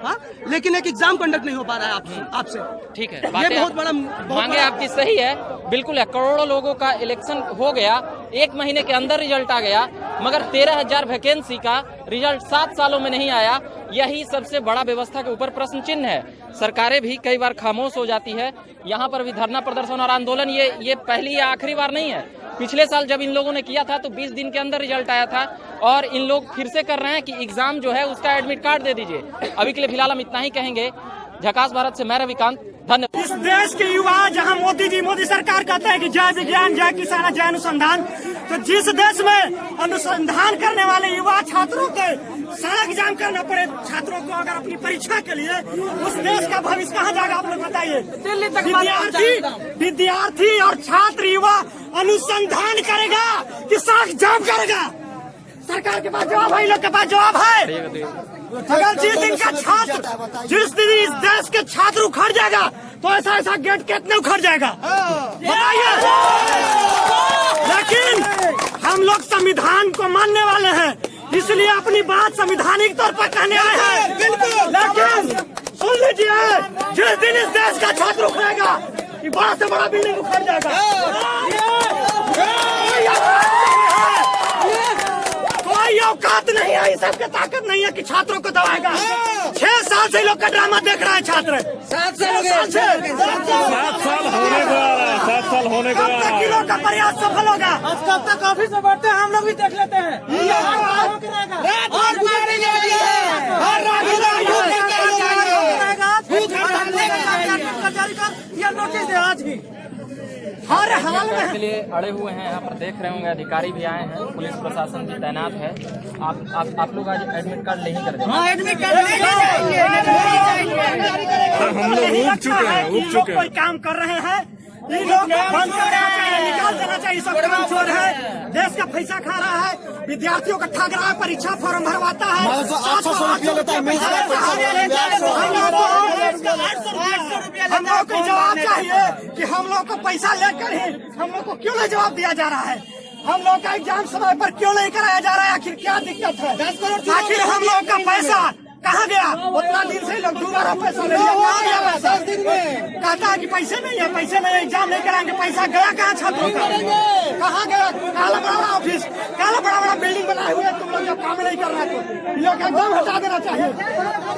हाँ? लेकिन एक एग्जाम कंडक्ट नहीं हो पा रहा है आपसे। ठीक है, ये बहुत बड़ा मांगे आपकी सही है, बिल्कुल है। करोड़ों लोगों का इलेक्शन हो गया, 1 महीने के अंदर रिजल्ट आ गया, मगर 13,000 वैकेंसी का रिजल्ट 7 सालों में नहीं आया। यही सबसे बड़ा व्यवस्था के ऊपर प्रश्न चिन्ह है। सरकारें भी कई बार खामोश हो जाती है। यहाँ पर भी धरना प्रदर्शन और आंदोलन ये पहली या आखिरी बार नहीं है। पिछले साल जब इन लोगों ने किया था तो 20 दिन के अंदर रिजल्ट आया था, और इन लोग फिर से कर रहे हैं कि एग्जाम जो है उसका एडमिट कार्ड दे दीजिए। अभी के लिए फिलहाल हम इतना ही कहेंगे। झकास भारत से मैं रविकांत, धन्यवाद। इस देश के युवा जहां मोदी सरकार कहते हैं कि जय विज्ञान, जय किसान, जय अनुसंधान, तो जिस देश में अनुसंधान करने वाले युवा छात्रों के सड़क जाम करना पड़े छात्रों को अगर अपनी परीक्षा के लिए, उस देश का भविष्य कहाँ जाएगा आप लोग बताइए। विद्यार्थी और छात्र युवा अनुसंधान करेगा कि सड़क जाम करेगा? सरकार के पास जवाब है, लोग के पास जवाब है। अगर जिस दिन का छात्र, जिस दिन इस देश के छात्र उखड़ जाएगा तो ऐसा गेट कितने उखड़ जाएगा बताइए। लेकिन हम लोग संविधान को मानने वाले हैं, इसलिए अपनी बात संवैधानिक तौर पर कहने आए हैं। लेकिन सुन लीजिए, जिस दिन इस देश का छात्र उखड़ेगा, ये बड़ा से बड़ा बिल्डिंग उखड़ जाएगा। कोई औकात नहीं है, इस सबके ताकत नहीं है कि छात्रों को दबाएगा। 6 साल से लोग का ड्रामा देख रहा है छात्र। 7 साल होने को आ रहा है, 7 साल होने को आ रहा है। लोग का प्रयास सफल होगा। अब कब तक ऑफिस में बैठते हैं हम लोग भी देख लेते हैं। नोटिस है आज भी हर हाल में के लिए अड़े हुए हैं। यहाँ पर देख रहे होंगे अधिकारी भी आए हैं, पुलिस प्रशासन भी तैनात है। आप लोग आज एडमिट कार्ड नहीं करते? हाँ, एडमिट कार्ड हम लोग उब चुके हैं, कोई काम कर रहे हैं। ये लोग बंद कर देना चाहिए, निकाल देना चाहिए। सब काम चोर है, देश का पैसा खा रहा है, विद्यार्थियों का ठग रहा है, परीक्षा फॉर्म भरवाता है। 800 रुपया लेता है। हम लोग को जवाब चाहिए कि हम लोग को पैसा लेकर ही हम लोग को क्यों नहीं जवाब दिया जा रहा है? हम लोग का एग्जाम समय पर क्यों नहीं कराया जा रहा है? आखिर क्या दिक्कत है? आखिर हम लोग का पैसा कहाँ गया? उतना दिन से लोग दोबारा पैसा ले लिया, कहाँ गया पैसा? कहता है कि पैसे नहीं है, पैसे नहीं, एग्जाम नहीं कराएंगे। पैसा गया कहाँ छात्रों का? कहाँ गया? काला बड़ा ऑफिस, काला बड़ा बिल्डिंग बनाए हुए, तुम लोग जब काम नहीं कर रहे तो लोग एकदम हटा देना चाहिए।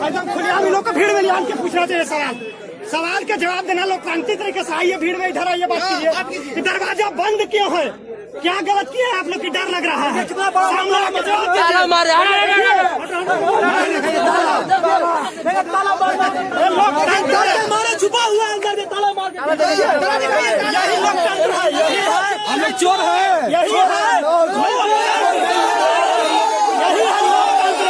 एकदम खुलेआम लोग को भीड़ में लिया के पूछना चाहिए सवाल का जवाब देना। लोग क्रांति तरीके से आइए, भीड़ में इधर आइए, बात कीजिए। दरवाजा बंद क्यों है? क्या गलत किया है आप लोग की? डर लग रहा है? छुपा हुआ अंदर में ताला मार के। यही लोकतंत्र है, यही है। हम लोग चोर है, यही है, यही है लोकतंत्र।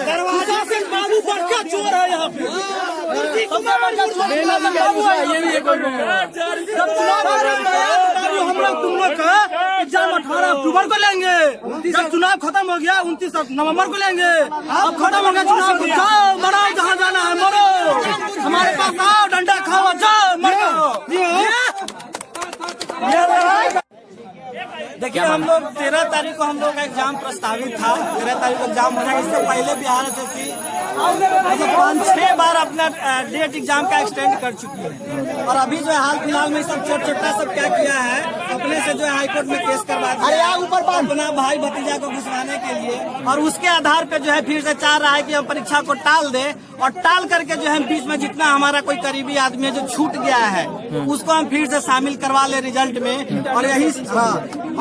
दरवाजा से बाबू बढ़कर चोर है यहाँ पे। हम लोग तुम लोग का एग्जाम 18 अक्टूबर को लेंगे। जब चुनाव खत्म हो गया 29 नवंबर को लेंगे। अब खत्म हो गया चुनाव, जाओ मरो, जहाँ जाना है मरो। हमारे पास आओ, डंडा खाओ, जाओ मरो। देखिए, हम लोग 13 तारीख को हम लोग का एग्जाम प्रस्तावित था। 13 तारीख को एग्जाम होना। इससे पहले बिहार SSC 5-6 बार अपना डेट एग्जाम का एक्सटेंड कर चुकी है। और अभी जो है हाल फिलहाल में सब छोटा सब क्या किया है, अपने से जो है हाईकोर्ट में केस करवा दिया अपना भाई भतीजा को घुसवाने के लिए। और उसके आधार पे जो है फिर से चाह रहा है कि हम परीक्षा को टाल दे, और टाल करके जो है बीच में जितना हमारा कोई करीबी आदमी है जो छूट गया है उसको हम फिर से शामिल करवा ले रिजल्ट में।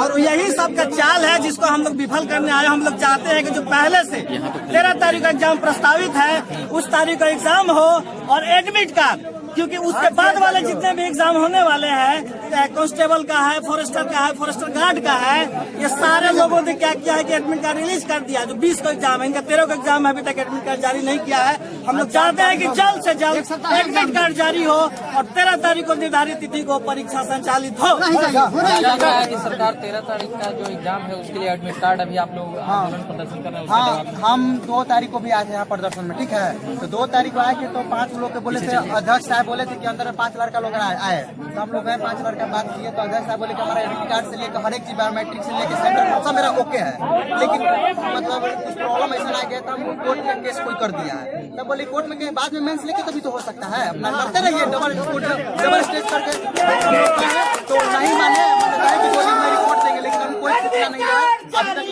और यही सब का चाल है जिसको हम लोग विफल करने आए। हम लोग चाहते हैं कि जो पहले से 13 तारीख का एग्जाम प्रस्तावित है उस तारीख का एग्जाम हो, और एडमिट कार्ड, क्योंकि उसके बाद वाले जितने भी एग्जाम होने वाले हैं, कांस्टेबल का है, फॉरेस्टर का है, फॉरेस्टर गार्ड का है, ये सारे लोगों ने क्या किया है कि एडमिट कार्ड रिलीज कर दिया। जो 20 को एग्जाम है, इनका 13 को एग्जाम है, अभी तक एडमिट कार्ड जारी नहीं किया है। हम लोग चाहते हैं कि जल्द से जल्द एडमिट कार्ड जारी हो और 13 तारीख को निर्धारित तिथि को परीक्षा संचालित हो। सरकार 13 तारीख का जो एग्जाम है उसके लिए एडमिट कार्ड अभी आप लोग आंदोलन प्रदर्शन कर रहे हैं। हाँ, हम 2 तारीख को भी आए थे यहाँ प्रदर्शन में, ठीक है। तो 2 तारीख को आए थे तो 5 लोग के बोले थे, अध्यक्ष साहब बोले थे कि अंदर में 5 लड़का लोग आए। तो हम लोग गए, 5 लड़का बात किए तो अध्यक्ष साहब बोले कि हमारा एडमिट कार्ड से लेकर हर एक चीज, बायोमेट्रिक से लेकर सेंटर सब मेरा ओके है। लेकिन मतलब कुछ प्रॉब्लम ऐसा आ गया था, हम कोर्ट में केस कोई कर दिया है। तब बोले कोर्ट में गए, बाद में मेंस लेके तभी तो हो सकता है, अपना करते रहिए डबल स्टेज करके। तो नहीं माने, बोले मैं रिपोर्ट देंगे, लेकिन हम कोई सूचना नहीं है अभी तक।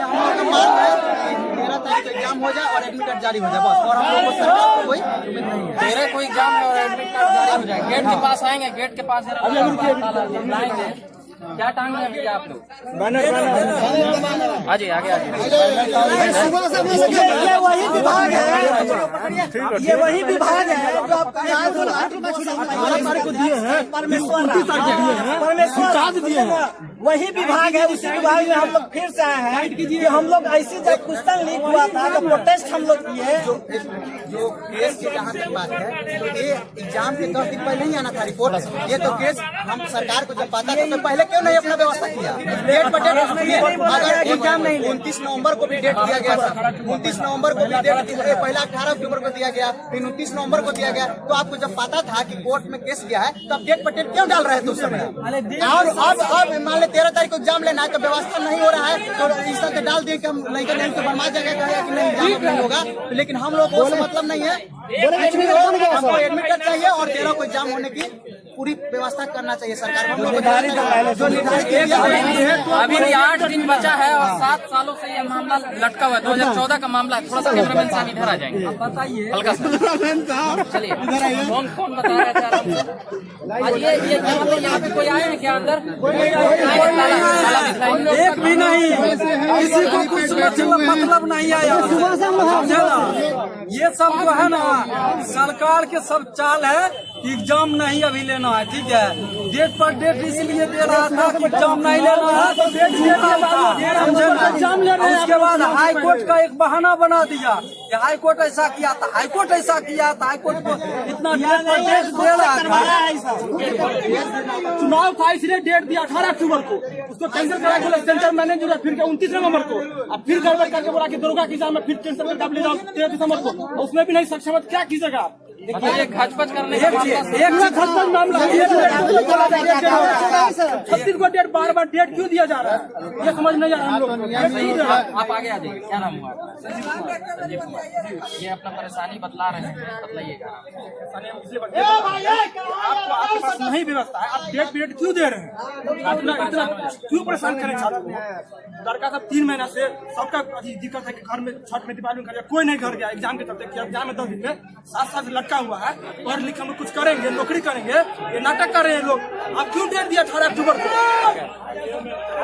हम लोग मांग रहे हैं कि 13 तारीख को एग्जाम हो जाए और एडमिट कार्ड जारी हो जाए बस। और हम लोग को सरकार को कोई उम्मीद नहीं है। 13 को एग्जाम और एडमिट कार्ड जारी हो जाए। गेट के पास आएंगे, गेट के पास लाएंगे। क्या टांग है अभी आप लोग? आगे आगे आगे। ये वही विभाग है, ये वही विभाग है जो आपका याद हो 18 को दिए हैं, परमेश्वर दिए हैं। वही विभाग है, उसी विभाग में हम लोग फिर से आए हैं कि हम लोग ऐसी जब क्वेश्चन लीक हुआ था तो प्रोटेस्ट हम लोग किए। जो केस की जहाँ तक बात है, तो ये एग्जाम के 10 दिन पहले ही आना था रिपोर्ट। ये तो केस हम सरकार को जब पता था तो पहले क्यों नहीं अपना व्यवस्था किया? डेट पर डेट अगर एग्जाम नहीं, 29 नवंबर को भी डेट दिया गया था, 29 नवंबर को भी डेट, पहला 18 अक्टूबर को दिया गया, फिर 29 नवंबर को दिया गया। तो आपको जब पता था कि कोर्ट में केस गया है तो आप डेट पर डेट क्यों डाल रहे थे उस समय? और अब मान ले 13 तारीख को एग्जाम लेना है तो व्यवस्था नहीं हो रहा है तो इस तरह डाल दिए कि हम नहीं तो बर्मा जगह कहेगा कि नहीं एग्जाम नहीं होगा। लेकिन हम लोग को मतलब नहीं है, हमको एडमिट कार्ड चाहिए और 13 को एग्जाम होने की पूरी व्यवस्था करना चाहिए सरकार को। अभी 8 दिन बचा है और 7 सालों से यह मामला लटका हुआ है। 2014 का मामला है। थोड़ा सा कैमरामैन साहब इधर आ जाएंगे, बताइए हल्का सा। चलिए, कौन बता रहा है? आज ये यहाँ पे कोई आए हैं क्या अंदर? एक भी नहीं, किसी को कुछ मतलब नहीं आया। ये सब जो है ना सरकार के सब चाल है। एग्जाम नहीं अभी लेना है, ठीक है। डेट पर डेट इसलिए दे रहा था कि एग्जाम नहीं लेना है तो डेट दे रहा था, एग्जाम ले रहे हैं। उसके बाद हाई कोर्ट का एक बहाना बना दिया कि हाई कोर्ट ऐसा किया था, हाई कोर्ट ऐसा किया था, हाई कोर्ट को इतना डेट पर डेट दे रहा था। चुनाव था इसलिए डेट दिया 18 अक्टूबर को, उसको कैंसिल करा के सेंटर मैनेजर फिर 29 नवंबर को, अब फिर गड़बड़ करके बोला कि दरोगा की एग्जाम में फिर कैंसिल करके आप ले जाओ 13 दिसंबर को, उसमें भी नहीं सक्षम। क्या कीजिएगा आप? मतलब ये घचपच करने का मामला 36 को डेट बार डेट क्यों दिया जा रहा है, ये समझ नहीं आ रहा हम लोग। आप आगे आ जाइए। क्या नाम हुआ? संजीव कुमार। ये अपना परेशानी बतला रहे हैं, बतलाइएगा। आपको आपके पास नहीं व्यवस्था है, आप डेट क्यों दे रहे हैं? इतना क्यों परेशान करें छात्र को? लड़का सब 3 महीना से सबका दिक्कत है कि घर में छठ में दिवाली में कोई नहीं घर गया एग्जाम के चलते। एग्जाम में 10 दिन में 7 लटका हुआ है। पढ़ लिख हम कुछ करेंगे, नौकरी करेंगे, ये नाटक कर रहे हैं लोग। आप क्यों डेट दिया 18 अक्टूबर को?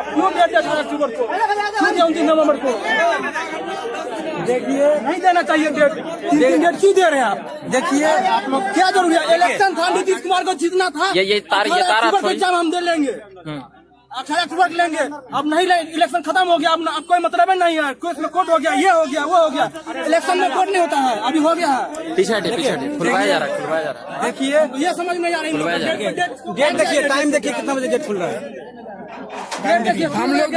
क्यों डेट दिया 18 अक्टूबर को? क्यों दिया 29 नवंबर को? देखिए, नहीं देना चाहिए डेट। 3 डेट क्यों दे रहे हैं आप? देखिए आप लोग क्या जरूरी है? इलेक्शन था, नीतीश कुमार को जीतना था। ये तार एग्जाम हम दे लेंगे, 18 अक्टूबर लेंगे। अब नहीं ले, इलेक्शन खत्म हो गया, अब कोई मतलब नहीं है। कोई इसमें कोर्ट हो गया, ये हो गया, वो हो गया। इलेक्शन में कोर्ट नहीं होता है, अभी हो गया है। पीछे खुलवाया जा रहा है। देखिए, ये समझ नहीं आ रही। डेट देखिए, टाइम देखिए कितना बजे गेट खुल रहा है। हम लोग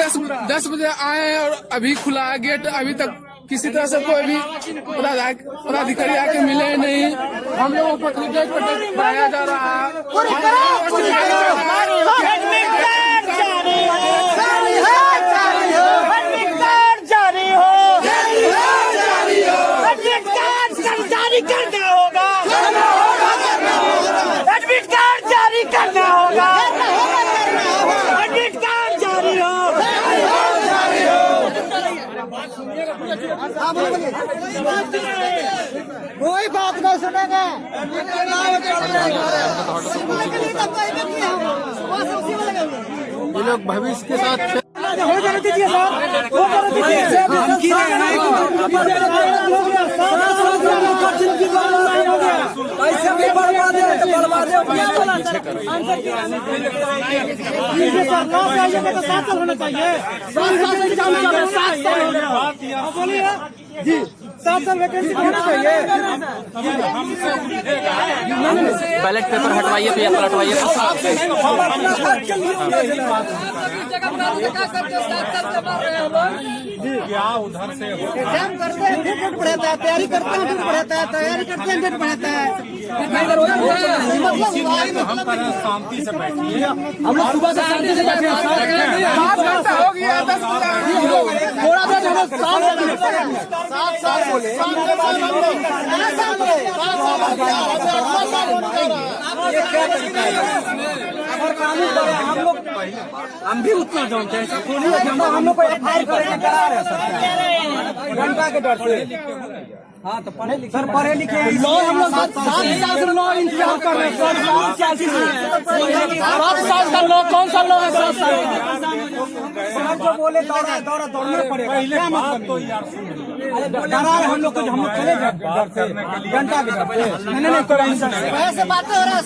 10 बजे आए हैं और अभी खुला है गेट। अभी तक किसी तरह से कोई भी पदाधिकारी आके मिले नहीं। हम लोगों को डेट पर डेट बढ़ाया जा रहा है। जारी करना होगा, एडमिट कार्ड जारी करना होगा, एडमिट कार्ड जारी हो। कोई बात नहीं सुनेंगे। ये लोग भविष्य के साथ हो जाने दीजिए साहब, हो जाने दीजिए। कैसे भी बर्बादे तो बर्बादे हो गया। तो 7 साल होना चाहिए। 7 साल से काम कर रहे हैं, 7 साल हो गया। बोलिए जी, 7 साल वैकेंसी होना चाहिए। बैलेट पेपर हटवाइए तो या पलटवाइए। क्या उधर से एग्जाम करते हैं, डेट बढ़ाता है, तैयारी करते हैं, डेट बढ़ाता है, तैयारी करते हैं, डेट बढ़ाता है। शांति से बैठिए। हम लोग सुबह से शांति से बैठे हैं। हो गया 10 थोड़ा देर हम लोग 7 साल बोले। हम भी उतना जानते हैं, हम लोग को FIR करके करा रहे हैं घंटा के डर से। हाँ तो पढ़े लिखे लॉ हम लोग 7 साल से लॉ इंतजार कर रहे हैं। 7 साल का लॉ, कौन सा लॉ है? 7 साल जो बोले दौड़ना पड़ेगा। क्या मतलब तो यार डरा रहे हम लोग को, हम लोग चले जाए घंटा के डर से। नहीं कोई बातें हो रहा है।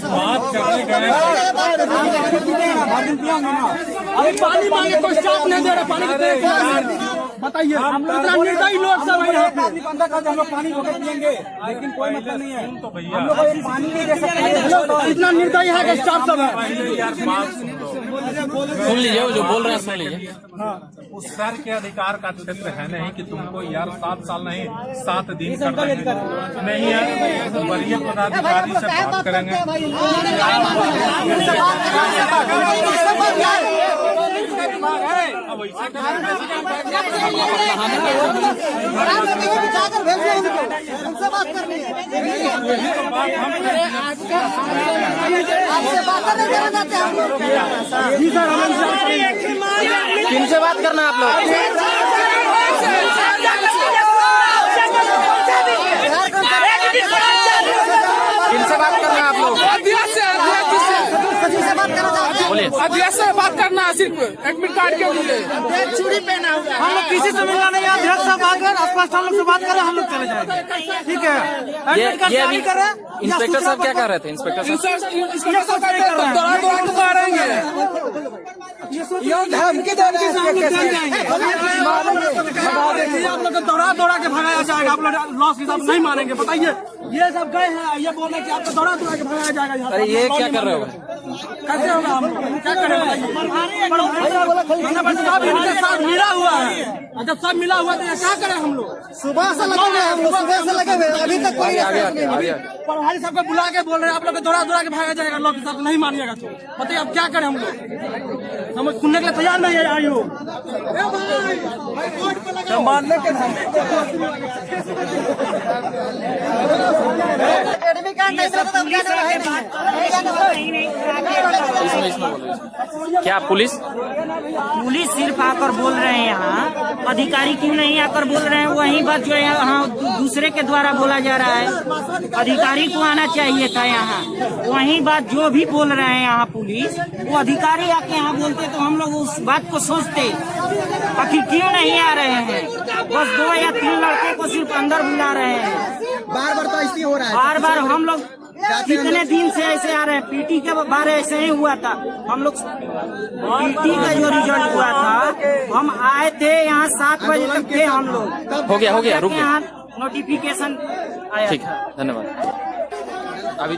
अभी पानी मांगे कोई स्टाफ नहीं दे रहा। पानी बताइए, हम लोग इतना निर्दयी लोग सब है। पानी बंदा का हम लोग पानी होकर पियेंगे, लेकिन कोई मतलब नहीं है। हम लोग पानी नहीं दे सकते। इतना निर्दयी है कि स्टाफ सब है। सुन लीजिए, वो जो बोल रहे हैं सुन लीजिए। उस सर के अधिकार का क्षेत्र है नहीं कि तुमको यार 7 साल नहीं 7 दिन करना नहीं है। तो वरीय पदाधिकारी से बात करेंगे। हमसे बात करनी है, आपसे बात नहीं करना चाहते हम लोग। जी सर, किनसे बात करना आप लोग? किनसे बात करना आप लोग? अध्यक्ष से बात करना चाहते हैं। बोलिए। अध्यक्ष से बात करना है सिर्फ एडमिट कार्ड के लिए। चूड़ी पहना हुआ है। हम लोग किसी से मिलना नहीं है। अध्यक्ष साहब आकर स्पष्ट हम लोग से बात करें, हम लोग चले जाएंगे। ठीक है, एडमिट कार्ड जारी करें। इंस्पेक्टर साहब क्या कर रहे थे? इंस्पेक्टर साहब धमकी दे रहे हैं। आप लोग दौड़ा के भगाया जाएगा। आप लोग लॉस हिसाब नहीं मानेंगे। बताइए, ये सब गए हैं, ये बोल रहे हैं कि आपको दौड़ा के भगाया जाएगा। अरे ये क्या कर रहे हो? कैसे होगा? हम क्या करें? सब इनके साथ मिला हुआ है। जब सब मिला हुआ तो क्या करें हम लोग? सुबह से लगे हुए, हम लोग सुबह से लगे हुए, अभी तक कोई प्रभारी सबको बुला के बोल रहे हैं आप लोग दौड़ा के भागा जाएगा। लोग साथ नहीं मानिएगा तो बताइए अब क्या करें हम लोग? हम सुनने के लिए तैयार नहीं है। आयु मानने के क्या पुलिस सिर्फ आकर बोल रहे हैं यहाँ, अधिकारी क्यों नहीं आकर बोल रहे हैं? वही बात जो यहाँ दूसरे के द्वारा बोला जा रहा है। अधिकारी को आना चाहिए था यहाँ। वही बात जो भी बोल रहे हैं यहाँ पुलिस, वो अधिकारी आके यहाँ बोलते तो हम लोग उस बात को सोचते। आखिर क्यों नहीं आ रहे हैं? बस 2 या 3 लड़के को सिर्फ अंदर बुला रहे हैं। बार तो ऐसे हो रहा है। बार हम लोग कितने दिन से ऐसे आ रहे हैं। पीटी के बारे ऐसे ही हुआ था। हम लोग पीटी का जो रिजल्ट हुआ था, हम आए थे यहाँ 7 बजे तक थे हम लोग। हो गया रुक गया। नोटिफिकेशन आया। ठीक है, धन्यवाद। अभी